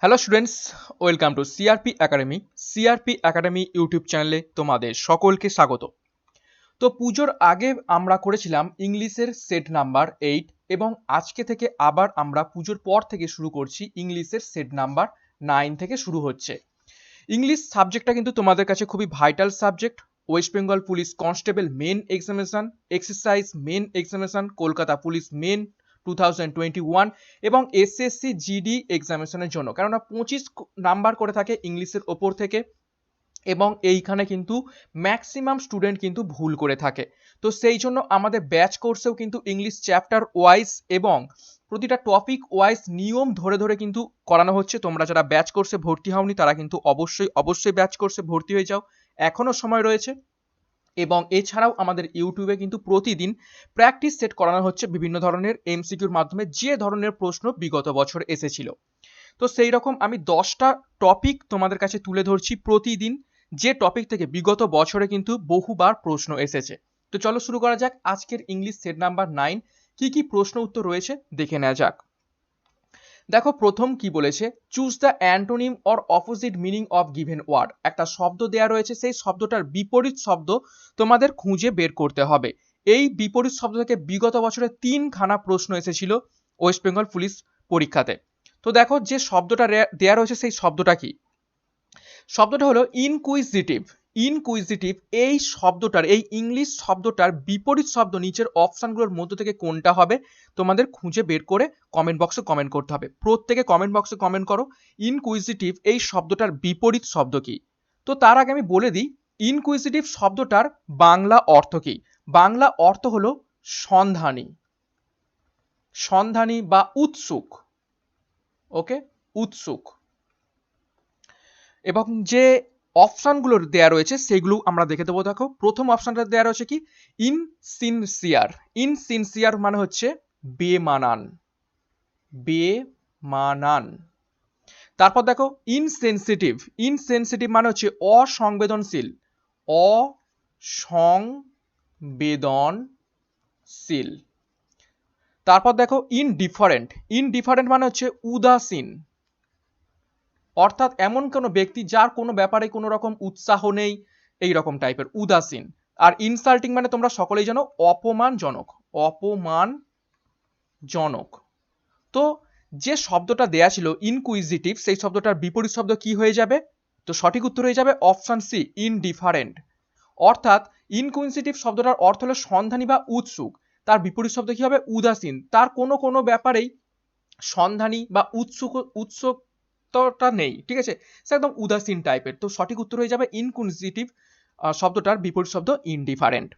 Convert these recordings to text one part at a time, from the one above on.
Hello students, welcome to CRP academy. CRP academy YouTube চ্যানেলে তোমাদের সকলকে স্বাগত। তো পুজোর আগে আমরা করেছিলাম ইংলিশের সেট নাম্বার 8 এবং আজকে থেকে আবার আমরা পুজোর পর থেকে শুরু করছি ইংলিশের সেট নাম্বার 9 থেকে শুরু হচ্ছে। ইংলিশ সাবজেক্টটা কিন্তু তোমাদের কাছে খুবই vital subject. West Bengal police constable main examination, exercise main examination, Kolkata police main 2021 এবং এসএসসি জিডি এক্সামিনেশনের জন্য, কেননা 25 নাম্বার করে থাকে ইংলিশের ওপর থেকে এবং এইখানে কিন্তু ম্যাক্সিমাম স্টুডেন্ট কিন্তু ভুল করে থাকে। তো সেই জন্য আমাদের ব্যাচ কোর্সেও কিন্তু ইংলিশ চ্যাপ্টার ওয়াইজ এবং প্রতিটা টপিক ওয়াইজ নিয়ম ধরে ধরে কিন্তু করানো হচ্ছে। তোমরা যারা ব্যাচ কোর্সে ভর্তি হওনি তারা কিন্তু অবশ্যই ব্যাচ কোর্সে ভর্তি হয়ে যাও, এখনো সময় রয়েছে। এবং এছাড়াও আমাদের ইউটিউবে কিন্তু প্রতিদিন প্র্যাকটিস সেট করানো হচ্ছে বিভিন্ন ধরনের এমসিকিউর মাধ্যমে, যে ধরনের প্রশ্ন বিগত বছর এসেছিল। তো সেই রকম আমি 10টা টপিক তোমাদের কাছে তুলে ধরছি প্রতিদিন, যে টপিক থেকে বিগত বছরে কিন্তু বহুবার প্রশ্ন এসেছে। তো চলো শুরু করা যাক। আজকের ইংলিশ সেট নাম্বার 9 কি প্রশ্ন উত্তর রয়েছে দেখে নেওয়া যাক। দেখো প্রথম কি বলেছে, choose the antonym or opposite meaning of given word. একটা শব্দ দেয়া রয়েছে, সেই শব্দটার বিপরীত শব্দ তোমাদের খুঁজে বের করতে হবে। এই বিপরীত শব্দ থেকে বিগত বছরে 3খানা প্রশ্ন এসেছিল ওয়েস্ট বেঙ্গল পুলিশ পরীক্ষাতে। তো দেখো যে শব্দটা দেয়া রয়েছে সেই শব্দটা কি, শব্দটা হলো ইনকুইজিটিভ। ইনকুইজিটিভ এই শব্দটার, এই ইংলিশ শব্দটার বিপরীত শব্দ নিচের অপশনগুলোর মধ্য থেকে কোনটা হবে তোমাদের খুঁজে বের করে কমেন্ট বক্সে কমেন্ট করতে হবে। প্রত্যেকে কমেন্ট বক্সে কমেন্ট করো ইনকুইজিটিভ এই শব্দটার বিপরীত শব্দ কি। তো তার আগে আমি বলে দিই ইনকুইজিটিভ শব্দটার বাংলা অর্থ কি। বাংলা অর্থ হলো সন্ধানী, সন্ধানী বা উৎসুক। ওকে, উৎসুক। এবং যে অপশনগুলো দেয়া রয়েছে সেগুলো আমরা দেখে দেবো। দেখো প্রথম অপশনটা দেয়া রয়েছে কি, ইনসিনসিয়ার। ইনসিনসিয়ার মানে হচ্ছে বেমানান, বেমানান। তারপর দেখো ইনসেনসিটিভ। ইনসেনসিটিভ মানে হচ্ছে অসংবেদনশীল, অসংবেদনশীল। তারপর দেখো ইনডিফারেন্ট। ইনডিফারেন্ট মানে হচ্ছে উদাসীন, অর্থাৎ এমন কোনো ব্যক্তি যার কোনো ব্যাপারে কোনো রকম উৎসাহ নেই, এই রকম টাইপের, উদাসীন। আর ইনসাল্টিং মানে তোমরা সকলেই জানো অপমানজনক, অপমানজনক। তো যে শব্দটা দেয়া ছিল ইনকুইজিটিভ, সেই শব্দটার বিপরীত শব্দ কি হয়ে যাবে? তো সঠিক উত্তর হয়ে যাবে অপশন সি, ইনডিফারেন্ট। অর্থাৎ ইনকুইজিটিভ শব্দটার অর্থ হলো সন্ধানী বা উৎসুক, তার বিপরীত শব্দ কি হবে? উদাসীন। তার কোনো ব্যাপারেই সন্ধানী বা উৎসুকতা নেই, ঠিক আছে, সে একদম উদাসীন টাইপের। তো সঠিক উত্তর হয়ে যাবে ইনকুইজিটিভ শব্দটার বিপরীত শব্দ ইনডিফারেন্ট।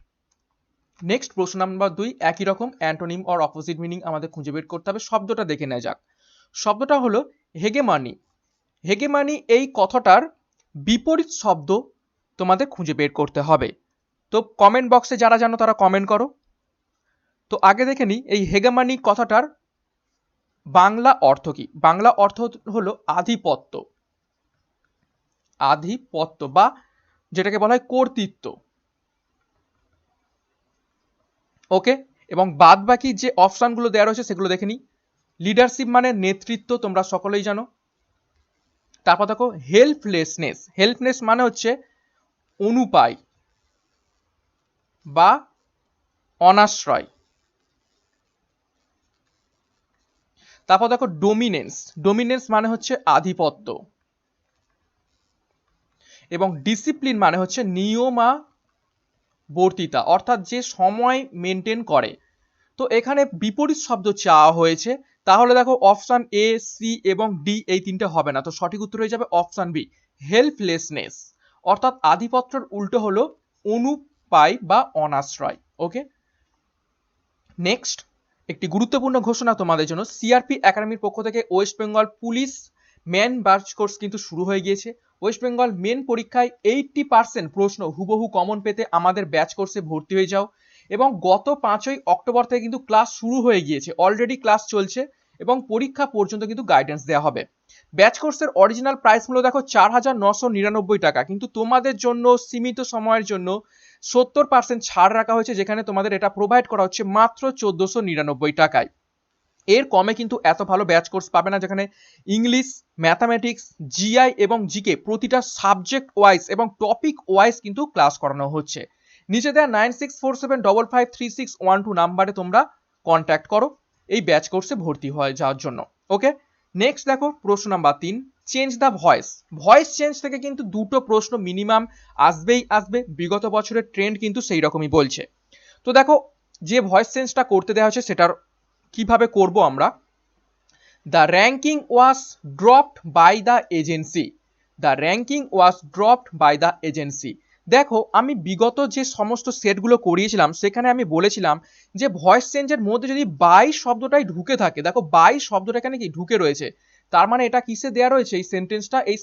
নেক্সট প্রশ্ন নাম্বার 2, একই রকম অ্যান্টোনিম অর অপোজিট মিনিং আমাদের খুঁজে বের করতে হবে। শব্দটা দেখে নেওয়া যাক। শব্দটা হলো হেগেমানি। হেগেমানি এই কথাটার বিপরীত শব্দ তোমাদের খুঁজে বের করতে হবে। তো কমেন্ট বক্সে যারা জানো তারা কমেন্ট করো। তো আগে দেখে নিই এই হেগেমানি কথাটার বাংলা অর্থ কি। বাংলা অর্থ হলো আধিপত্য, আধিপত্য বা যেটাকে বলা হয় কর্তৃত্ব। ওকে, এবং বাদ বাকি যে অপশনগুলো দেওয়া রয়েছে সেগুলো দেখে নিই। লিডারশিপ মানে নেতৃত্ব, তোমরা সকলেই জানো। তারপর দেখো হেল্পলেসনেস। হেল্পলেস মানে হচ্ছে অনুপায় বা অনাশ্রয়। তারপর দেখো ডোমিনেন্স। ডোমিনেন্স মানে হচ্ছে আধিপত্য। এবং ডিসিপ্লিন মানে হচ্ছে নিয়মাবর্তিতা, অর্থাৎ যে সময় মেনটেন করে। তো এখানে বিপরীত শব্দ চাওয়া হয়েছে, তাহলে দেখো অপশন এ, সি এবং ডি এই তিনটে হবে না। তো সঠিক উত্তর হয়ে যাবে অপশন বি, হেল্পলেসনেস। অর্থাৎ আধিপত্যের উল্টো হলো অনুপায় বা অনাশ্রয়। ওকে, নেক্সট একটি গুরুত্বপূর্ণ ঘোষণা তোমাদের জন্য। সিআরপি একাডেমির পক্ষ থেকে West Bengal police main batch course কিন্তু শুরু হয়ে গিয়েছে। ওয়েস্ট বেঙ্গল মেন পরীক্ষায় 80% প্রশ্ন হুবহু কমন পেতে আমাদের ব্যাচ কোর্সে ভর্তি হয়ে যাও। এবং গত 5ই অক্টোবর থেকে কিন্তু ক্লাস শুরু হয়ে গিয়েছে, অলরেডি ক্লাস চলছে এবং পরীক্ষা পর্যন্ত কিন্তু গাইডেন্স দেওয়া হবে। ব্যাচ কোর্সের অরিজিনাল প্রাইস মূল্য দেখো 4,999 টাকা, কিন্তু তোমাদের জন্য সীমিত সময়ের জন্য 70% ছাড় রাখা হয়েছে, যেখানে তোমাদের এটা প্রোভাইড করা হচ্ছে মাত্র 1,499 টাকায়। এর কমে কিন্তু এত ভালো ব্যাচ কোর্স পাবে না, যেখানে ইংলিশ, ম্যাথামেটিক্স, জিআই এবং জিকে প্রতিটা সাবজেক্ট ওয়াইজ এবং টপিক ওয়াইজ কিন্তু ক্লাস করানো হচ্ছে। নিচে দেওয়া 9647553612 নাম্বারে তোমরা কন্ট্যাক্ট করো এই ব্যাচ কোর্সে ভর্তি হয়ে যাওয়ার জন্য। ওকে, নেক্সট দেখো প্রশ্ন number 3, change the voice. Voice change থেকে কিন্তু দুটো প্রশ্ন মিনিমাম আসবে, বিগত বছরের ট্রেন্ড কিন্তু সেই রকমই বলছে। তো দেখো যে ভয়েস চেঞ্জটা করতে দেওয়া হয়েছে সেটার কিভাবে করব আমরা। The ranking was dropped by the agency. The ranking was dropped by the agency. দেখো আমি বিগত যে সমস্ত সেটগুলো করিয়েছিলাম সেখানে আমি বলেছিলাম যে ভয়েস চেঞ্জের মধ্যে যদি বাই শব্দটাই ঢুকে থাকে, দেখো বাই শব্দটা এখানে কি ঢুকে রয়েছে, তার মানে এটা কিসে দেওয়া রয়েছে এই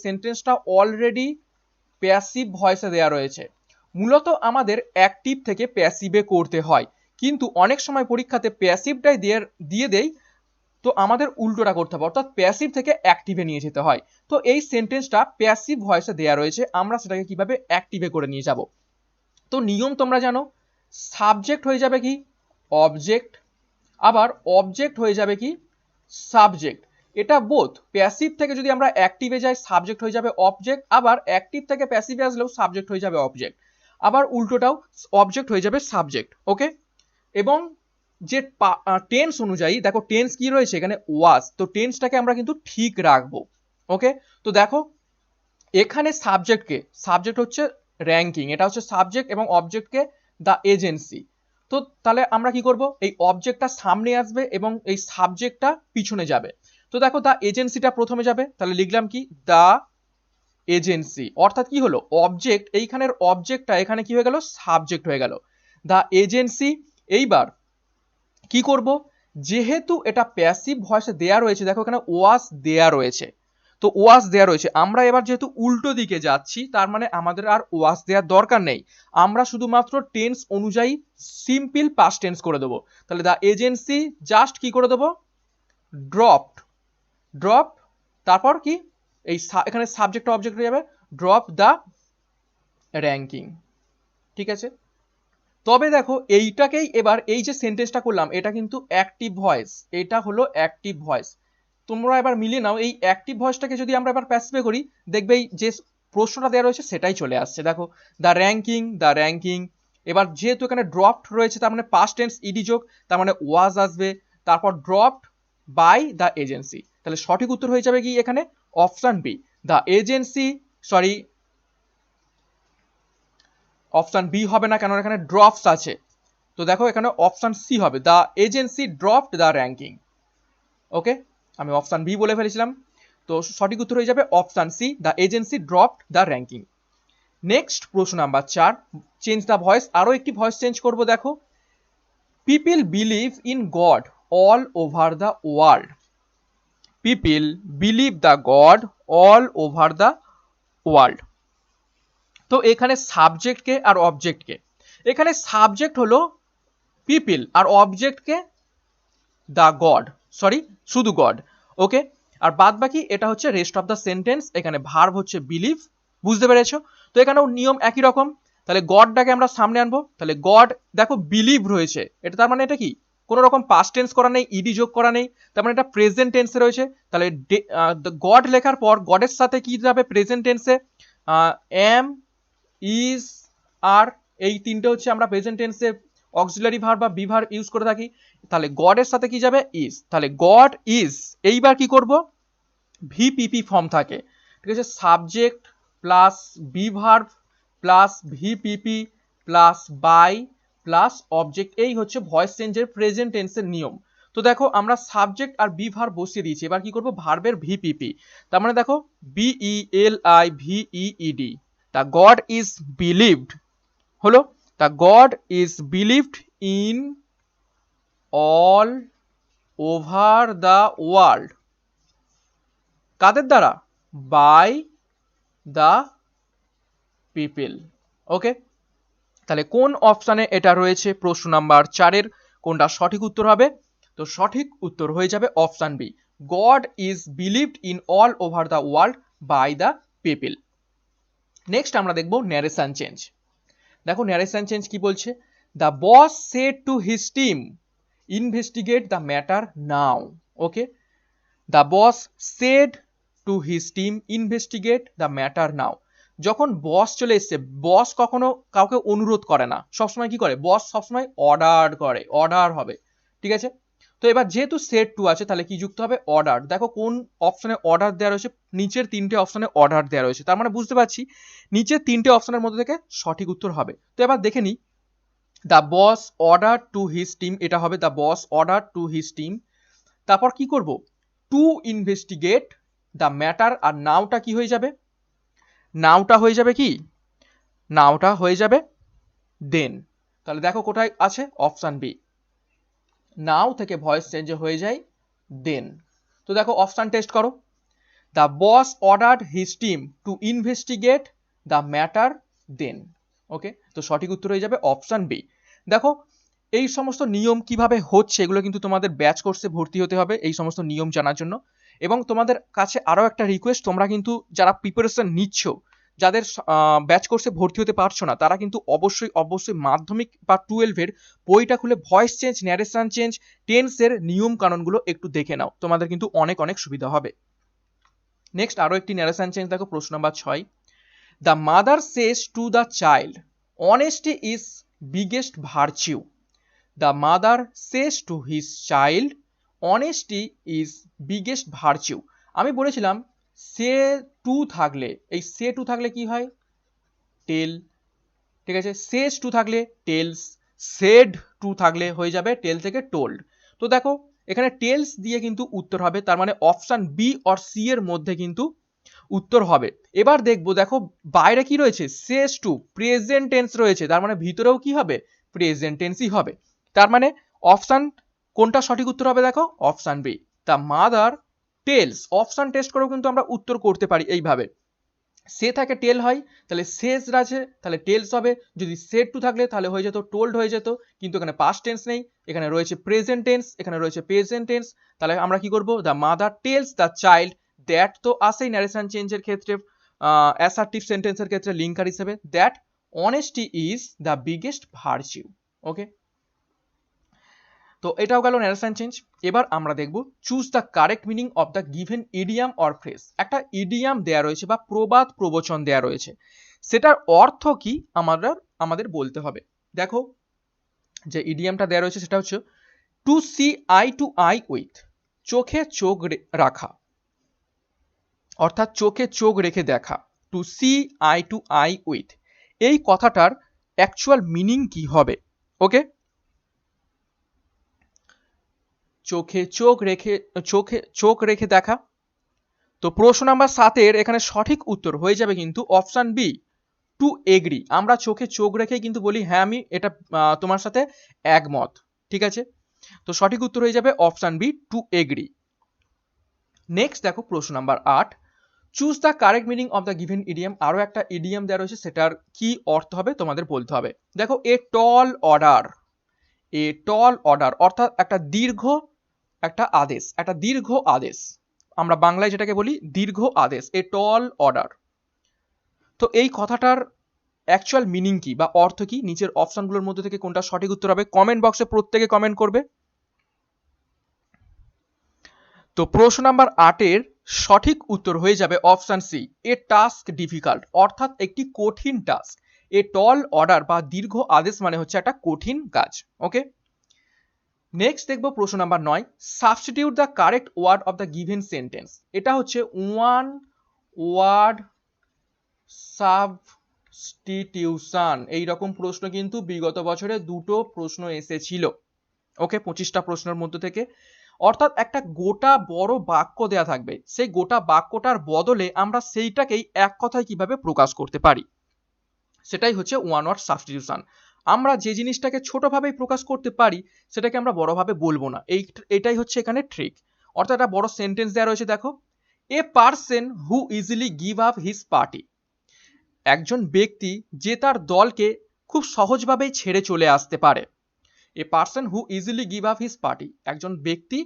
সেন্টেন্সটা অলরেডি প্যাসিভ ভয়েসে দেওয়া রয়েছে। মূলত আমাদের অ্যাক্টিভ থেকে প্যাসিভে করতে হয়, কিন্তু অনেক সময় পরীক্ষাতে প্যাসিভটাই দিয়ে দেয়, তো আমাদের উল্টোটা করতে হবে, অর্থাৎ প্যাসিভ থেকে অ্যাক্টিভে নিয়ে যেতে হয়। তো এই সেন্টেন্সটা প্যাসিভ ভয়েসে দেওয়া রয়েছে, আমরা সেটাকে কিভাবে অ্যাক্টিভে করে নিয়ে যাব। তো নিয়ম তোমরা জানো, সাবজেক্ট হয়ে যাবে কি অবজেক্ট, আবার অবজেক্ট হয়ে যাবে কি সাবজেক্ট। এটা বোথ প্যাসিভ থেকে যদি আমরা অ্যাক্টিভে যাই সাবজেক্ট হয়ে যাবে অবজেক্ট, আবার অ্যাক্টিভ থেকে প্যাসিভে আসলেও সাবজেক্ট হয়ে যাবে অবজেক্ট, আবার উল্টোটাও অবজেক্ট হয়ে যাবে সাবজেক্ট। ওকে, এবং যে টেন্স অনুযায়ী দেখো টেন্স কি রয়েছে এখানে ওয়াজ, তো টেন্সটাকে আমরা কিন্তু ঠিক রাখবো। ওকে, তো দেখো এখানে সাবজেক্ট হচ্ছে র্যাঙ্কিং, এটা হচ্ছে সাবজেক্ট, এবং অবজেক্টকে দ্য এজেন্সি। তো তাহলে আমরা কি করব, এই অবজেক্টটা সামনে আসবে এবং এই সাবজেক্টটা পিছনে যাবে। তো দেখো দ্য এজেন্সিটা প্রথমে যাবে, তাহলে লিখলাম কি দ্য এজেন্সি, অর্থাৎ কি হলো অবজেক্ট, এইখানের অবজেক্টটা এখানে কি হয়ে গেল সাবজেক্ট হয়ে গেল দ্য এজেন্সি। এইবার কি করব, যেহেতু এটা প্যাসিভ ভয়েসে দেয়া রয়েছে, দেখো এখানে ওয়াজ দেয়া রয়েছে, তো ওয়াজ দেয়া রয়েছে, আমরা এবার যেহেতু উল্টো দিকে যাচ্ছি তার মানে আমাদের আর ওয়াজ দেওয়ার দরকার নেই, আমরা শুধুমাত্র টেন্স অনুযায়ী সিম্পল পাস্ট টেন্স করে দেবো। তাহলে দ্য এজেন্সি জাস্ট কি করে দেবো ড্রপ, তারপর কি এই এখানে সাবজেক্ট অবজেক্ট হয়ে যাবে ড্রপ দ্য র্যাঙ্কিং। ঠিক আছে, তবে দেখো এইটাকেই এবার এই যে সেন্টেন্সটা করলাম এটা কিন্তু অ্যাক্টিভ ভয়েস, এটা হলো অ্যাক্টিভ ভয়েস। তোমরা এবার মিলিয়ে নাও এই অ্যাক্টিভ ভয়েসটাকে যদি আমরা এবার প্যাসিভে করি, দেখবে এই যে প্রশ্নটা দেওয়া রয়েছে সেটাই চলে আসছে। দেখো দ্য র্যাঙ্কিং, এবার যেহেতু এখানে ড্রপড রয়েছে তার মানে পাস্ট টেন্স ইডি যোগ, তার মানে ওয়াজ আসবে, তারপর ড্রপড বাই দ্য এজেন্সি। তাহলে সঠিক উত্তর হয়ে যাবে কি এখানে option B, the agency, sorry option B হবে না, কেন এখানে ড্রপস আছে। তো দেখো এখানে অপশন সি হবে, the agency dropped the ranking. Okay, আমি অপশন বি বলে ফেলেছিলাম, তো সঠিক উত্তর হয়ে যাবে option C, the agency dropped the ranking. Next প্রশ্ন নাম্বার 4, চেঞ্জ দ্য ভয়েস, আরো একটি ভয়েস চেঞ্জ করব। দেখো people believe in God all over the world. People believe the God all over the world. তো এখানে সাবজেক্টকে আর অবজেক্টকে, এখানে সাবজেক্ট হলো পিপল আর অবজেক্টকে দ্য গড, সরি শুধু গড। ওকে, আর বাদ বাকি এটা হচ্ছে রেস্ট অফ দ্য সেন্টেন্স, এখানে ভার্ব হচ্ছে বিলিভ, বুঝতে পেরেছো। তো এখানেও নিয়ম একই রকম, তাহলে গডটাকে আমরা সামনে আনবো, তাহলে গড দেখো বিলিভ রয়েছে, এটা তার মানে এটা কি কোনো রকম পাস্ট টেন্স করা নেই, ইডি যোগ করা নেই, তার মানে এটা প্রেজেন্ট টেন্সে রয়েছে। তাহলে গড লেখার পর গডের সাথে কি যাবে প্রেজেন্ট টেন্সে, এম, ইজ, আর, এই তিনটে হচ্ছে আমরা প্রেজেন্ট টেন্সে অক্সিলারি ভার্ব বা বি ভার্ব ইউজ করে থাকি। তাহলে গডের সাথে কি যাবে ইজ, তাহলে গড ইজ। এইবার কি করব, ভিপিপি ফর্ম থাকে, ঠিক আছে, subject plus be verb plus VPP plus by plus object, এই হচ্ছে ভয়েস চেঞ্জের প্রেজেন্ট টেন্সের নিয়ম। তো দেখো আমরা সাবজেক্ট আর বি ভার্ব বসিয়ে দিয়েছি, এবার কি করব ভার্বের ভিপিপি, তার মানে দেখো BELIVED, the God is believed হলো, the God is believed in all over the world, কাদের দ্বারা বাই দ্য পিপল। ওকে, তাহলে কোন অপশানে এটা রয়েছে প্রশ্ন নাম্বার 4-এর, কোনটা সঠিক উত্তর হবে, তো সঠিক উত্তর হয়ে যাবে option B, God is believed in all over the world by the people. Next আমরা দেখব ন্যারেশন চেঞ্জ। দেখো ন্যারেশন চেঞ্জ কি বলছে, the boss said to his team investigate the matter now. Okay, the boss said to his team investigate the matter now. যখন boss চলে এসছে, বস কখনো কাউকে অনুরোধ করে না, সবসময় কি করে, বস সবসময় অর্ডার করে, অর্ডার হবে, ঠিক আছে। তো এবার যেহেতু সেট টু আছে তাহলে কি যুক্ত হবে, অর্ডার। দেখো কোন অপশনে অর্ডার দেওয়া রয়েছে, নিচের তিনটে অপশনে অর্ডার দেওয়া রয়েছে, তার মানে বুঝতে পারছি নিচের তিনটে অপশনের মধ্যে থেকে সঠিক উত্তর হবে। তো এবার দেখে নিই, the boss order to his team, এটা হবে the boss order to his team. তারপর কি করব, টু ইনভেস্টিগেট দ্য ম্যাটার, আর নাওটা কি হয়ে যাবে, নাওটা হয়ে যাবে কি, নাওটা হয়ে যাবে দেন। তাহলে দেখো কোথায় আছে, অপশন বি, নাও থেকে ভয়েস চেঞ্জ হয়ে যায় দেন। তো দেখো অপশন টেস্ট করো, the boss ordered his team to investigate the matter then. Okay, তো সঠিক উত্তর হয়ে যাবে অপশন বি। দেখো এই সমস্ত নিয়ম কিভাবে হচ্ছে এগুলো কিন্তু তোমাদের ব্যাচ কোর্সে ভর্তি হতে হবে এই সমস্ত নিয়ম জানার জন্য। এবং তোমাদের কাছে আরও একটা রিকোয়েস্ট, তোমরা কিন্তু যারা প্রিপারেশন নিচ্ছ, যাদের ব্যাচ কোর্সে ভর্তি হতে পারছো না, তারা কিন্তু অবশ্যই অবশ্যই মাধ্যমিক বা 12-এর বইটা খুলে ভয়েস চেঞ্জ, ন্যারেশন চেঞ্জ, টেন্সের নিয়ম কানুনগুলো একটু দেখে নাও, তোমাদের কিন্তু অনেক অনেক সুবিধা হবে। নেক্সট আরও একটি ন্যারেশন চেঞ্জ দেখো, প্রশ্ন number 6, the mother says to the child honesty is biggest virtue. The mother says to his child honesty is biggest virtue. আমি বলেছিলাম সে টু থাকলে, এই সে টু থাকলে কি হয়, টেল, ঠিক আছে, সেজ টু থাকলে টেলস, সেড টু থাকলে হয়ে যাবে টেল থেকে টোল্ড। তো দেখো এখানে টেলস দিয়ে কিন্তু উত্তর হবে, তার মানে অপশন বি অর সি এর মধ্যে কিন্তু উত্তর হবে। এবার দেখবো, দেখো বাইরে কি রয়েছে, সেজ টু, প্রেজেন্ট টেন্স রয়েছে, তার মানে ভিতরেও কি হবে, প্রেজেন্ট টেন্সই হবে। তার মানে অপশন কোনটা সঠিক উত্তর হবে, দেখো option B, the mother tells. Option test করেও কিন্তু আমরা উত্তর করতে পারি এইভাবে, সে থাকে টেল হয় তাহলে সেজ আছে তাহলে টেলস হবে, যদি সেড টু থাকলে তাহলে হয়ে যেত টোল্ড হয়ে যেত, কিন্তু এখানে পাস্ট টেন্স নেই, এখানে রয়েছে প্রেজেন্ট টেন্স, এখানে রয়েছে প্রেজেন্ট টেন্স, তাহলে আমরা কি করব, the mother tells the child that, তো আসেই ন্যারেশন চেঞ্জের ক্ষেত্রে, অ্যাসার্টিভ সেন্টেন্সের ক্ষেত্রে লিঙ্কার হিসেবে, that honesty is the biggest virtue. Okay, তো এটাও গেল ন্যারেশন চেঞ্জ। এবার আমরা দেখব choose the correct meaning of the given idiom or phrase. একটা ইডিয়াম দেয়া রয়েছে বা প্রবাদ প্রবচন দেয়া রয়েছে, সেটার অর্থ কি আমাদের বলতে হবে। দেখো যে ইডিয়ামটা দেয়া রয়েছে সেটা হচ্ছে two C I two I with, চোখে চোখ রাখা, অর্থাৎ চোখে চোখ রেখে দেখা, two C I two I with, এই কথাটার অ্যাকচুয়াল মিনিং কি হবে। ওকে, চোখে চোখ রেখে দেখা। তো প্রশ্ন নাম্বার 7-এর এখানে সঠিক উত্তর হয়ে যাবে কিন্তু অপশন বি, টু এগ্রি। আমরা চোখে চোখ রেখেই কিন্তু বলি হ্যাঁ আমি এটা তোমার সাথে একমত, ঠিক আছে। তো সঠিক উত্তর হয়ে যাবে option B, to agree. Next দেখো প্রশ্ন number 8, choose the correct meaning of the given idiom. আরও একটা ইডিয়াম দেওয়া রয়েছে, সেটার কি অর্থ হবে তোমাদের বলতে হবে। দেখো এ টল অর্ডার, এ টল অর্ডার অর্থাৎ একটা দীর্ঘ আদেশ, আমরা বাংলায় যেটাকে বলি দীর্ঘ আদেশ, এ টল অর্ডার। তো এই কথাটার অ্যাকচুয়াল মিনিং কি বা অর্থ কি, নিচের অপশনগুলোর মধ্যে থেকে কোনটা সঠিক উত্তর হবে, কমেন্ট বক্সে প্রত্যেকে কমেন্ট করবে। তো প্রশ্ন নাম্বার 8-এর সঠিক উত্তর হয়ে যাবে option C, a task difficult, অর্থাৎ একটি কঠিন টাস্ক। এ টল অর্ডার বা দীর্ঘ আদেশ মানে হচ্ছে একটা কঠিন কাজ। ওকে, নেক্সট দেখবো প্রশ্ন number 9, substitute the correct word of the given sentence. এটা হচ্ছে ওয়ান ওয়ার্ড সাবস্টিটিউশন, এইরকম প্রশ্ন কিন্তু বিগত বছরে দুটো প্রশ্ন এসেছিল। ওকে, 25টা প্রশ্নের মধ্যে থেকে, অর্থাৎ একটা গোটা বড় বাক্য দেয়া থাকবে, সেই গোটা বাক্যটার বদলে আমরা সেইটাকেই এক কথায় কিভাবে প্রকাশ করতে পারি, সেটাই হচ্ছে ওয়ান ওয়ার্ড সাবস্টিটিউশন। আমরা যে জিনিসটাকে ছোটভাবেই প্রকাশ করতে পারি সেটাকে আমরা বড়ভাবে বলবো না, এটাই হচ্ছে এখানে ট্রিক। অর্থাৎ একটা বড় সেন্টেন্স দেওয়া রয়েছে, দেখো a person who easily give up his party, একজন ব্যক্তি যে তার দলকে খুব সহজভাবেই ছেড়ে চলে আসতে পারে। A person who easily give up his party, একজন ব্যক্তি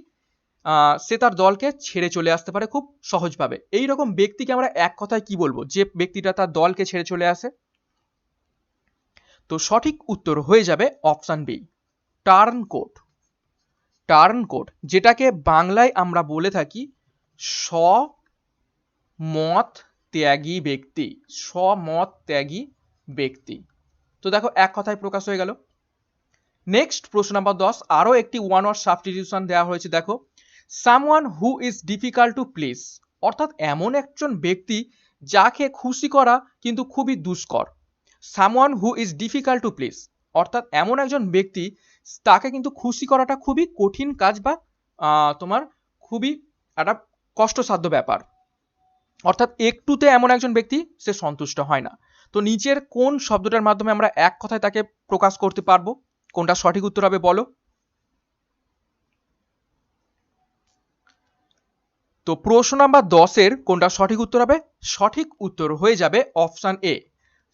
সে তার দলকে ছেড়ে চলে আসতে পারে খুব সহজভাবে। এইরকম ব্যক্তিকে আমরা এক কথায় কি বলবো, যে ব্যক্তিটা তার দলকে ছেড়ে চলে আসে। তো সঠিক উত্তর হয়ে যাবে option B, turncoat. Turncoat, যেটাকে বাংলায় আমরা বলে থাকি স্বমত ত্যাগী ব্যক্তি, স্বমত ত্যাগী ব্যক্তি। তো দেখো এক কথায় প্রকাশ হয়ে গেল। নেক্সট প্রশ্ন নাম্বার 10, আরো একটি ওয়ান ওয়ার্ড সাবস্টিটিউশন দেওয়া হয়েছে। দেখো, someone who is difficult to please, অর্থাৎ এমন একজন ব্যক্তি যাকে খুশি করা কিন্তু খুবই দুষ্কর। Someone who is difficult to please, অর্থাৎ এমন একজন ব্যক্তি তাকে কিন্তু খুশি করাটা খুবই কঠিন কাজ বা তোমার খুবই একটা কষ্টসাধ্য ব্যাপার। অর্থাৎ একটুতে এমন একজন ব্যক্তি সে সন্তুষ্ট হয় না। তো নিচের কোন শব্দটার মাধ্যমে আমরা এক কথায় তাকে প্রকাশ করতে পারবো? কোনটা সঠিক উত্তর হবে বলো? তো প্রশ্ন নাম্বার 10-এর কোনটা সঠিক উত্তর হবে? সঠিক উত্তর হয়ে যাবে অপশন এ,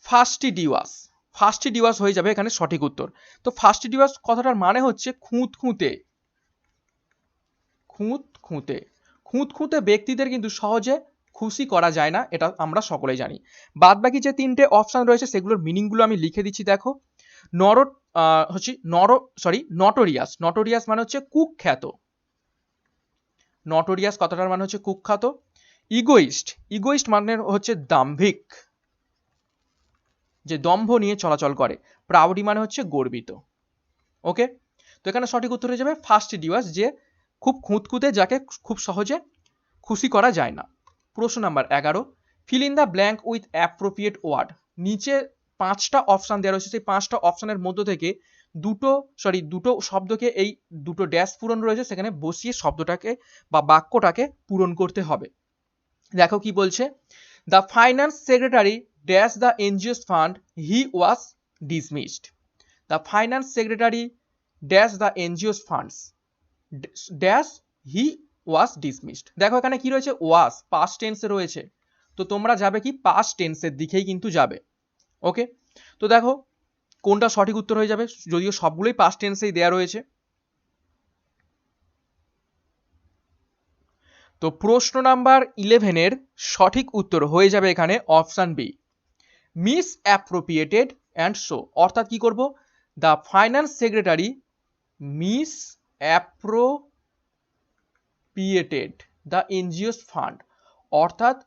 ফাস্টিডিয়াস। ফাস্টিডিয়াস হয়ে যাবে এখানে সঠিক উত্তর। তো ফাস্টিডিয়াস কথাটার মানে হচ্ছে খুঁতখুঁতে। খুঁতখুঁতে, খুঁতখুঁতে ব্যক্তিদের কিন্তু সহজে খুশি করা যায় না, এটা আমরা সকলেই জানি। বাদ বাকি যে তিনটে অপশন রয়েছে সেগুলোর মিনিংগুলো আমি লিখে দিচ্ছি। দেখো, নটোরিয়াস। নটোরিয়াস মানে হচ্ছে কুখ্যাত। নটোরিয়াস কথাটার মানে হচ্ছে কুখ্যাত। ইগোইস্ট, ইগোইস্ট মানে হচ্ছে দাম্ভিক, যে দম্ভ নিয়ে চলাচল করে। প্রাউডি মানে হচ্ছে গর্বিত। ওকে, তো এখানে সঠিক উত্তর হয়ে যাবে ফাস্টিডিয়াস, যে খুব খুঁতখুঁতে, যাকে খুব সহজে খুশি করা যায় না। প্রশ্ন number 11, fill in the blank with appropriate word. নিচে 5টা অপশন দেওয়া রয়েছে, সেই 5টা অপশনের মধ্য থেকে দুটো শব্দকে, এই দুটো ড্যাশ পূরণ রয়েছে সেখানে বসিয়ে শব্দটাকে বা বাক্যটাকে পূরণ করতে হবে। দেখো কি বলছে, the finance secretary dash the NGOs fund he was dismissed. The finance secretary dash the NGOs funds dash he was dismissed. দেখো এখানে কি রয়েছে, ওয়াজ পাস্ট টেন্সে রয়েছে, তো তোমরা যাবে কি পাস্ট টেন্সের দিকেই কিন্তু যাবে। ওকে, তো দেখো কোনটা সঠিক উত্তর হয়ে যাবে, যদিও সবগুলোই পাস্ট টেন্সেই দেয়া রয়েছে। তো প্রশ্ন নাম্বার 11-এর সঠিক উত্তর হয়ে যাবে এখানে option B, misappropriated and show. অর্থাৎ কি করব, the finance secretary misappropriated the NGOs fund, অর্থাৎ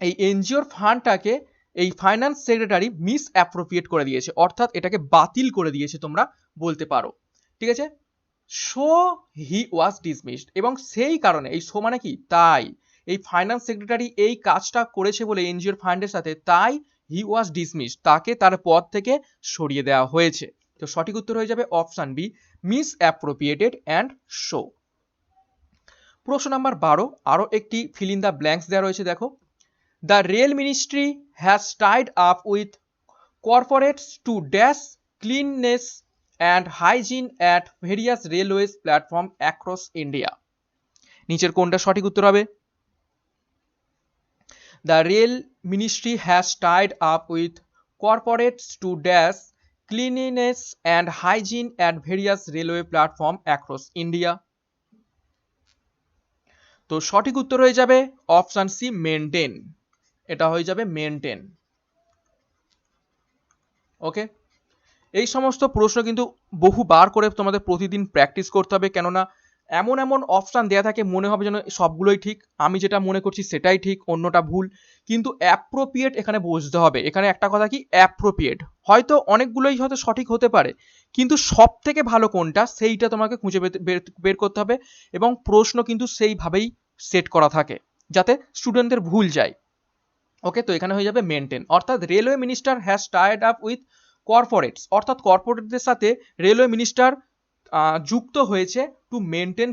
এই এনজিওর ফান্ডটাকে এই ফাইন্যান্স সেক্রেটারি মিস অ্যাপ্রোপ্রিয়েট করে দিয়েছে, অর্থাৎ এটাকে বাতিল করে দিয়েছে তোমরা বলতে পারো। ঠিক আছে, সো হি ওয়াজ ডিসমিসড, এবং সেই কারণে, এই শো মানে কি, তাই এই ফাইন্যান্স সেক্রেটারি এই কাজটা করেছে বলে এনজিওর ফান্ডের সাথে, তাই হি ওয়াজ ডিসমিসড, তাকে তার পদ থেকে সরিয়ে দেওয়া হয়েছে। তো সঠিক উত্তর হয়ে যাবে option B, misappropriated and show. প্রশ্ন নাম্বার 12, আরো একটি ফিল ইন দ্য ব্ল্যাঙ্কস দেওয়া রয়েছে। দেখো, the rail ministry has tied up with corporates to dash cleanness and hygiene at various railways platform across India. নিচের কোনটা সঠিক উত্তর হবে? The rail ministry has tied up with corporates to dash cleanliness and hygiene at various railway platform across India. তো সঠিক উত্তর হয়ে যাবে অপশন সি, মেনটেন। এটা হয়ে যাবে মেনটেন। ওকে, এই সমস্ত প্রশ্ন কিন্তু বহুবার করে তোমাদের প্রতিদিন প্র্যাকটিস করতে হবে, কেননা এমন এমন অপশান দেওয়া থাকে মনে হবে যেন সবগুলোই ঠিক, আমি যেটা মনে করছি সেটাই ঠিক, অন্যটা ভুল। কিন্তু অ্যাপ্রোপ্রিয়েট এখানে বুঝতে হবে। এখানে একটা কথা কি, অ্যাপ্রোপ্রিয়েট, হয়তো অনেকগুলোই হয়তো সঠিক হতে পারে, কিন্তু সব থেকে ভালো কোনটা সেইটা তোমাকে খুঁজে বের করতে হবে, এবং প্রশ্ন কিন্তু সেইভাবেই সেট করা থাকে যাতে স্টুডেন্টদের ভুল যায়। ওকে, তো এখানে হয়ে যাবে মেনটেন, অর্থাৎ railway minister has tied up with corporates, অর্থাৎ কর্পোরেটদের সাথে রেলওয়ে মিনিস্টার যুক্ত হয়েছে to maintain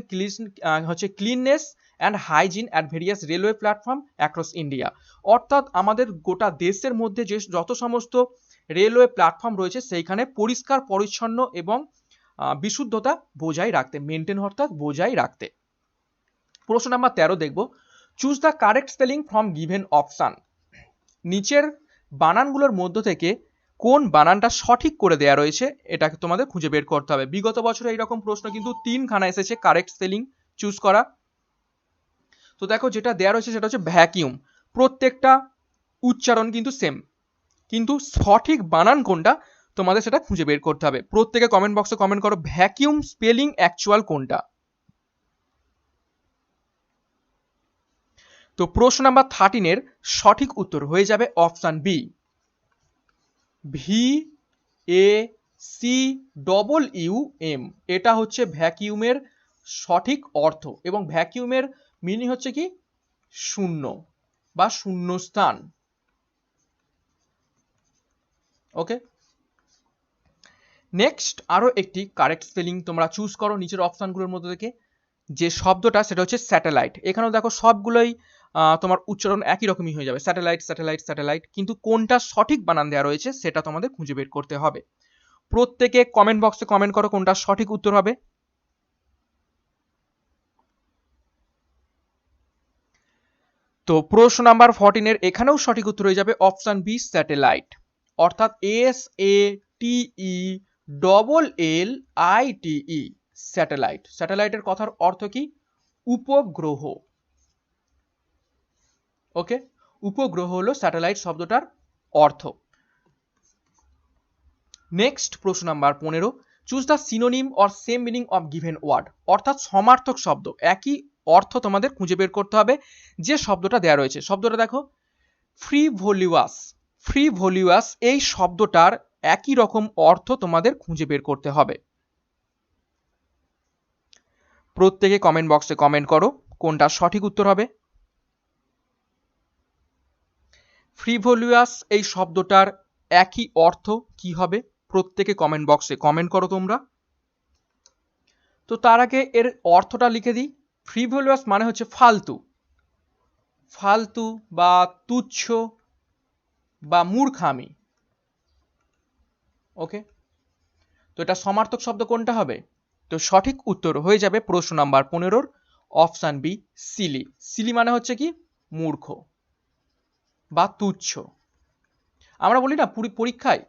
cleanness and hygiene at various railway platform across India. অর্থাৎ আমাদের গোটা দেশের মধ্যে যে যত সমস্ত রেলওয়ে প্ল্যাটফর্ম রয়েছে সেইখানে পরিষ্কার পরিচ্ছন্ন এবং বিশুদ্ধতা বজায় রাখতে, মেনটেন অর্থাৎ বজায় রাখতে। প্রশ্ন নাম্বার 13 দেখব, choose the correct spelling from given option. নিচের বানানগুলোর মধ্য থেকে কোন বানানটা সঠিক করে দেয়া রয়েছে এটাকে তোমাদের খুঁজে বের করতে হবে। বিগত বছরে এইরকম প্রশ্ন কিন্তু 3খানা এসেছে কারেক্ট স্পেলিং চুজ করা। তো দেখো যেটা দেয়া রয়েছে সেটা হচ্ছে ভ্যাকিউম, প্রত্যেকটা উচ্চারণ কিন্তু সেম, কিন্তু সঠিক বানান কোনটা তোমাদের সেটা খুঁজে বের করতে হবে। প্রত্যেকে কমেন্ট বক্সে কমেন্ট করো ভ্যাকিউম স্পেলিং অ্যাকচুয়াল কোনটা। তো প্রশ্ন নাম্বার 13 এর সঠিক উত্তর হয়ে যাবে অপশন বি, VACUUM। এটা হচ্ছে ভ্যাকিউমের সঠিক অর্থ, এবং ভ্যাকিউমের মিনিং হচ্ছে কি শূন্য বা শূন্যস্থান। ওকে, নেক্সট আরো একটি কারেক্ট স্পেলিং তোমরা চুজ করো নিচের অপশনগুলোর মধ্যে থেকে। যে শব্দটা সেটা হচ্ছে স্যাটেলাইট। এখানেও দেখো সবগুলোই তোমার উচ্চারণ একই রকমই হয়ে যাবে, স্যাটেলাইট স্যাটেলাইট স্যাটেলাইট, কিন্তু কোনটা সঠিক বানান দেওয়া রয়েছে সেটা তোমাদের খুঁজে বের করতে হবে। প্রত্যেকে কমেন্ট বক্সে কমেন্ট করো কোনটা সঠিক উত্তর হবে। তো প্রশ্ন নাম্বার 14 এর এখানেও সঠিক উত্তর হয়ে যাবে অপশন বি, স্যাটেলাইট। অর্থাৎ SATELLITE, স্যাটেলাইট। স্যাটেলাইটের কথার অর্থ কি উপগ্রহ। ওকে, উপগ্রহ হলো স্যাটেলাইট শব্দটার অর্থ। নেক্সট প্রশ্ন number 15, choose the synonym or same meaning of given word. অর্থাৎ সমার্থক শব্দ, একই অর্থ তোমাদের খুঁজে বের করতে হবে যে শব্দটা দেওয়া রয়েছে। শব্দটা দেখো ফ্রিভোলিউয়াস। ফ্রিভোলিউয়াস এই শব্দটার একই রকম অর্থ তোমাদের খুঁজে বের করতে হবে। প্রত্যেকে কমেন্ট বক্সে কমেন্ট করো কোনটা সঠিক উত্তর হবে। ফ্রিভোলিউয়াস এই শব্দটার একই অর্থ কি হবে, প্রত্যেকে কমেন্ট বক্সে কমেন্ট করো তোমরা। তো তার আগে এর অর্থটা লিখে দিই। ফ্রিভোলিউয়াস মানে হচ্ছে ফালতু, ফালতু বা তুচ্ছ বা মূর্খামি। ওকে, তো এটা সমার্থক শব্দ কোনটা হবে? তো সঠিক উত্তর হয়ে যাবে প্রশ্ন number 15 option B, silly. Silly মানে হচ্ছে কি মূর্খ বা তুচ্ছ। আমরা বলি না পরীক্ষায়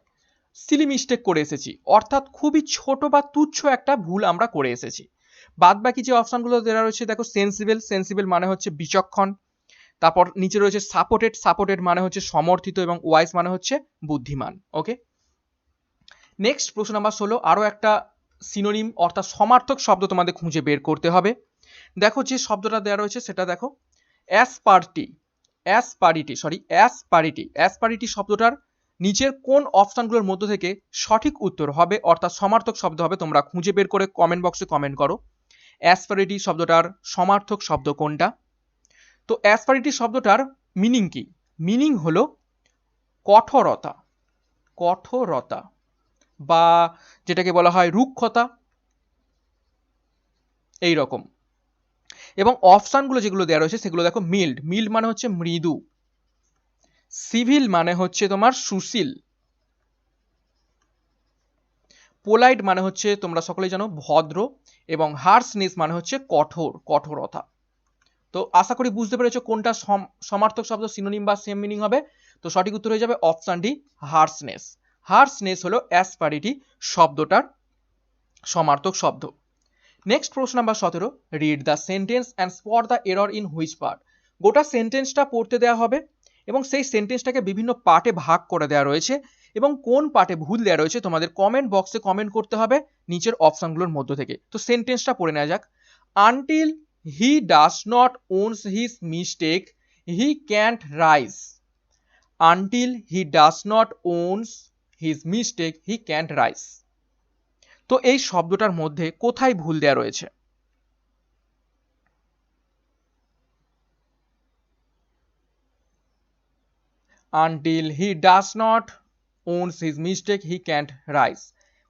সিলি মিস্টেক করে এসেছি, অর্থাৎ খুবই ছোট বা তুচ্ছ একটা ভুল আমরা করে এসেছি। বাদ বাকি যে অপশনগুলো দেওয়া রয়েছে দেখো, সেন্সিবল। সেন্সিবল মানে হচ্ছে বিচক্ষণ। তারপর নিচে রয়েছে সাপোর্টেড। সাপোর্টেড মানে হচ্ছে সমর্থিত, এবং ওয়াইজ মানে হচ্ছে বুদ্ধিমান। ওকে, নেক্সট প্রশ্ন নাম্বার 16, আরো একটা সিনোনিম অর্থাৎ সমার্থক শব্দ তোমাদের খুঁজে বের করতে হবে। দেখো যে শব্দটা দেওয়া রয়েছে সেটা দেখো অ্যাসপারিটি। অ্যাসপারিটি শব্দটার নিচের কোন অপশনগুলোর মধ্য থেকে সঠিক উত্তর হবে, অর্থাৎ সমার্থক শব্দ হবে, তোমরা খুঁজে বের করে কমেন্ট বক্সে কমেন্ট করো। অ্যাসপারিটি শব্দটার সমার্থক শব্দ কোনটা? তো অ্যাসপারিটি শব্দটার মিনিং কি? মিনিং হলো কঠোরতা, কঠোরতা বা যেটাকে বলা হয় রুক্ষতা, এই রকম। এবং অপশনগুলো যেগুলো দেওয়া রয়েছে সেগুলো দেখো মিল্ড। মিল্ড মানে হচ্ছে মৃদু। সিভিল মানে হচ্ছে তোমার সুশীল। পোলাইট মানে হচ্ছে তোমরা সকলেই জানো ভদ্র, এবং হার্সনেস মানে হচ্ছে কঠোর, কঠোরতা। তো আশা করি বুঝতে পেরেছো কোনটা সমার্থক শব্দ, সিনোনিম বা সেম মিনিং হবে। তো সঠিক উত্তর হয়ে যাবে অপশন ডি, হার্সনেস। হার্সনেস হলো অ্যাসপারিটি শব্দটার সমার্থক শব্দ। নেক্সট প্রশ্ন number 17, read the sentence and spot the error in which part. গোটা সেন্টেন্সটা পড়তে দেওয়া হবে এবং সেই সেন্টেন্সটাকে বিভিন্ন পার্টে ভাগ করে দেওয়া রয়েছে, এবং কোন পার্টে ভুল দেওয়া রয়েছে তোমাদের কমেন্ট বক্সে কমেন্ট করতে হবে নিচের অপশনগুলোর মধ্য থেকে। তো সেন্টেন্সটা পড়ে নেওয়া যাক। Until he does not ওনস his mistake he can't rise. Until he does not ওনস his mistake he can't rise. তো এই শব্দটার মধ্যে কোথায় ভুল দেওয়া রয়েছে? Until he does not owns his mistake he can't rise।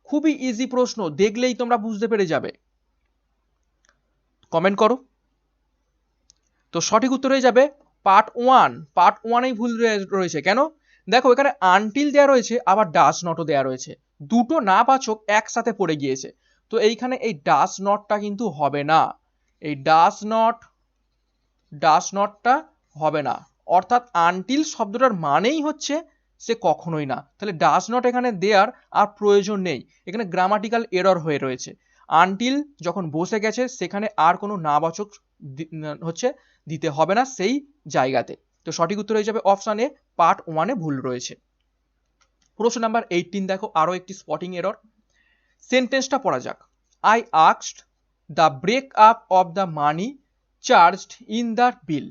খুবই ইজি প্রশ্ন, দেখলেই তোমরা বুঝতে পেরে যাবে। কমেন্ট করো। তো সঠিক উত্তর হয়ে যাবে পার্ট 1। পার্ট 1এই ভুল রয়েছে। কেন? দেখো এখানে আনটিল দেওয়া রয়েছে, আবার ডাজ নটও দেওয়া রয়েছে, দুটো না বাচক একসাথে পড়ে গিয়েছে। তো এইখানে এই ডাজ নটটা কিন্তু হবে না, এই ডাজ নটটা হবে না। অর্থাৎ আনটিল শব্দটার মানেই হচ্ছে সে কখনোই না, তাহলে ডাজ নট এখানে দেওয়ার আর প্রয়োজন নেই, এখানে গ্রামাটিক্যাল এরর হয়ে রয়েছে। আনটিল যখন বসে গেছে সেখানে আর কোনো নাবাচক হচ্ছে দিতে হবে না সেই জায়গাতে। তো সঠিক উত্তর হয়ে যাবে অপশন এ, পার্ট 1-এ ভুল রয়েছে। প্রশ্ন নাম্বার 18 দেখো, আরো একটি স্পটিং এরর। সেন্টেন্সটা পড়া যাক। I asked the break up of the money charged in the bill.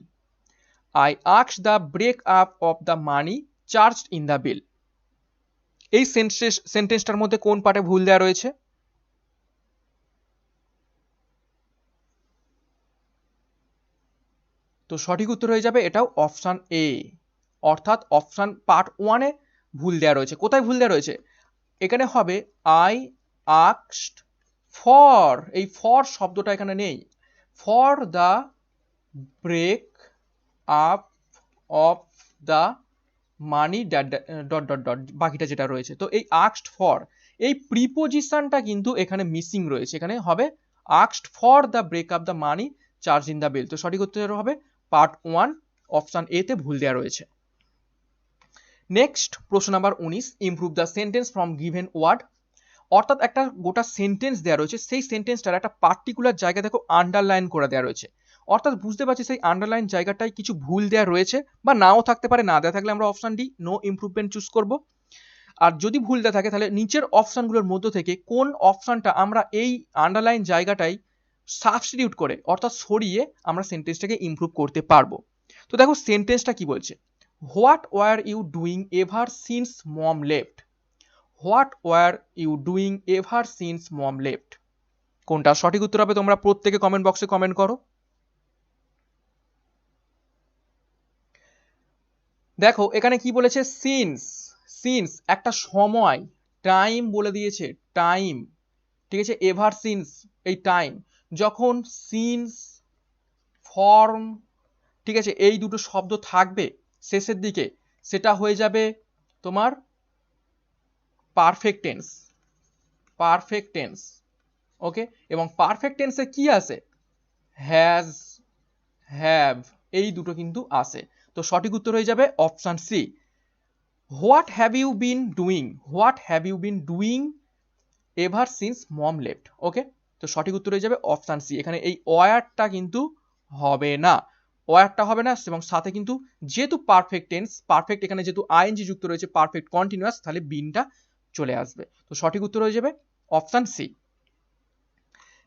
I asked the break up of the money charged in the bill. এই সেন্টেন্সটার মধ্যে কোন পার্টে ভুল দেওয়া রয়েছে? তো সঠিক উত্তর হয়ে যাবে এটাও অপশন এ, অর্থাৎ অপশন পার্ট 1 এ ভুল দেওয়া রয়েছে। কোথায় ভুল দেওয়া রয়েছে? এখানে হবে আই আস্কড ফর, এই ফর শব্দটা এখানে নেই, for the break up of the money dot dot dot বাকিটা যেটা রয়েছে। তো এই আস্কড ফর, এই প্রিপোজিশনটা কিন্তু এখানে মিসিং রয়েছে। এখানে হবে asked for the break up the money charge in the bill. তো সঠিক উত্তর হবে পার্ট 1 অপশন এ তে ভুল দেওয়া রয়েছে। নেক্সট প্রশ্ন number 19, improve the sentence from given word. অর্থাৎ একটা গোটা সেন্টেন্স দেওয়া রয়েছে, সেই সেন্টেন্সটার একটা পার্টিকুলার জায়গা দেখো আন্ডারলাইন করে দেওয়া রয়েছে। অর্থাৎ বুঝতে পারছি সেই আন্ডারলাইন জায়গাটায় কিছু ভুল দেওয়া রয়েছে, বা নাও থাকতে পারে। না দেওয়া থাকলে আমরা option D no improvement choose করব। আর যদি ভুল দেওয়া থাকে তাহলে নিচের অপশনগুলোর মধ্যে থেকে কোন অপশনটা আমরা এই আন্ডারলাইন জায়গাটাই সাবস্টিটিউট করে, অর্থাৎ সরিয়ে আমরা সেন্টেন্সটাকে ইমপ্রুভ করতে পারবো। তো দেখো সেন্টেন্সটা কি বলছে, what were you doing ever since mom left. What were you doing ever since mom left. কোনটা সঠিক উত্তর হবে তোমরা প্রত্যেকে কমেন্ট বক্সে কমেন্ট করো। দেখো এখানে কি বলেছে, সিন্স। সিন্স একটা সময়, টাইম বলে দিয়েছে, টাইম, ঠিক আছে। এভার সিন্স এই টাইম, যখন সিন্স, ফর্ম, ঠিক আছে, এই দুটো শব্দ থাকবে শেষের দিকে, সেটা হয়ে যাবে তোমার পারফেক্ট টেন্স। পারফেক্ট টেন্স, ওকে। এবং পারফেক্ট টেন্সে কি আসে? হ্যাজ, হ্যাভ, এই দুটো কিন্তু আসে। তো সঠিক উত্তর হয়ে যাবে option C, what have you been doing. What have you been doing ever since mom left. Okay, তো সঠিক উত্তর হয়ে যাবে অপশন সি। এখানে এই ওয়ারটা কিন্তু হবে না, ওয়ারটা হবে না। এবং সাথে কিন্তু যেহেতু পারফেক্ট টেন্স, পারফেক্ট এখানে যেহেতু আইএনজি যুক্ত রয়েছে, পারফেক্ট কন্টিনিউয়াস, তাহলে বিনটা চলে আসবে। তো সঠিক উত্তর হয়ে যাবে অপশন সি।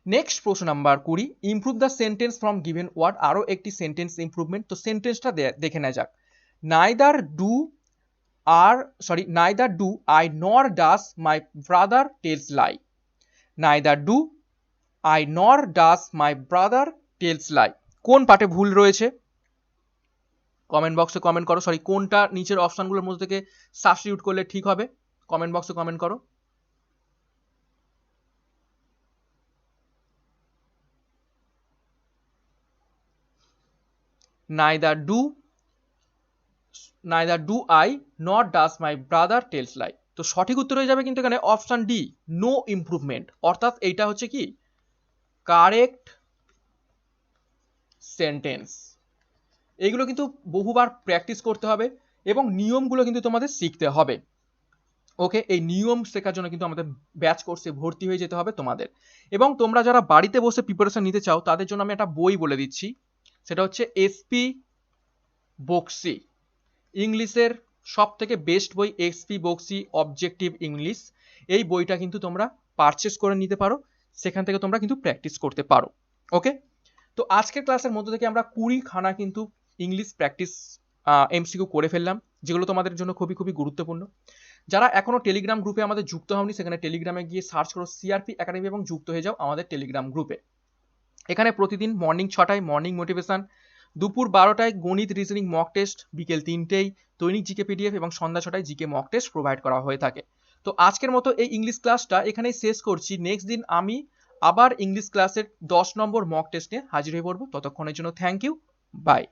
নেক্সট প্রশ্ন number 20, improve the sentence from given word. আরো একটি সেন্টেন্স ইমপ্রুভমেন্ট। তো সেন্টেন্সটা দেখে নেওয়া যাক। Neither do neither do I nor does my brother tells lie. Neither do I nor does my brother tells lie. কোন পার্টে ভুল রয়েছে কমেন্ট বক্সে কমেন্ট করো। কোনটা নিচের অপশনগুলোর মধ্যে থেকে সাবস্টিটিউট করলে ঠিক হবে কমেন্ট বক্সে কমেন্ট করো। neither do I nor does my brother tells lie. তো সঠিক উত্তর হয়ে যাবে কিন্তু এখানে অপশন ডি, নো ইমপ্রুভমেন্ট। অর্থাৎ এইটা হচ্ছে কি কারেক্ট সেন্টেন্স। এইগুলো কিন্তু বহুবার প্র্যাকটিস করতে হবে এবং নিয়মগুলো কিন্তু তোমাদের শিখতে হবে। ওকে, এই নিয়ম শেখার জন্য কিন্তু আমাদের ব্যাচ কোর্সে ভর্তি হয়ে যেতে হবে তোমাদের। এবং তোমরা যারা বাড়িতে বসে প্রিপারেশন নিতে চাও তাদের জন্য আমি একটা বই বলে দিচ্ছি, সেটা হচ্ছে এসপি বক্সি, ইংলিশের সব থেকে বেস্ট বই এসপি বক্সি অবজেক্টিভ ইংলিশ। এই বইটা কিন্তু তোমরা পারচেস করে নিতে পারো, সেখান থেকে তোমরা কিন্তু প্র্যাকটিস করতে পারো। ওকে, তো আজকের ক্লাসের মধ্যে থেকে আমরা 20খানা কিন্তু ইংলিশ প্র্যাকটিস এমসিকিউ করে ফেললাম, যেগুলো তোমাদের জন্য খুবই খুবই গুরুত্বপূর্ণ। যারা এখনো টেলিগ্রাম গ্রুপে আমাদের যুক্ত হওনি, সেখানে টেলিগ্রামে গিয়ে সার্চ করো সিআরপি একাডেমি এবং যুক্ত হয়ে যাও আমাদের টেলিগ্রাম গ্রুপে। এখানে প্রতিদিন মর্নিং 6টায় মর্নিং মোটিভেশন, দুপুর 12টায় গণিত রিজনিং মক টেস্ট, বিকেল 3টেই দৈনিক জিকে পিডিএফ এবং সন্ধ্যা 6টায় জিকে মক টেস্ট প্রোভাইড করা হয়ে থাকে। তো আজকের মতো এই ইংলিশ ক্লাসটা এখানেই শেষ করছি। নেক্সট দিন আমি আবার ইংলিশ ক্লাসের 10 নম্বর মক টেস্ট নিয়ে হাজির হয়ে পড়বো। ততক্ষণের জন্য থ্যাংক ইউ, বাই।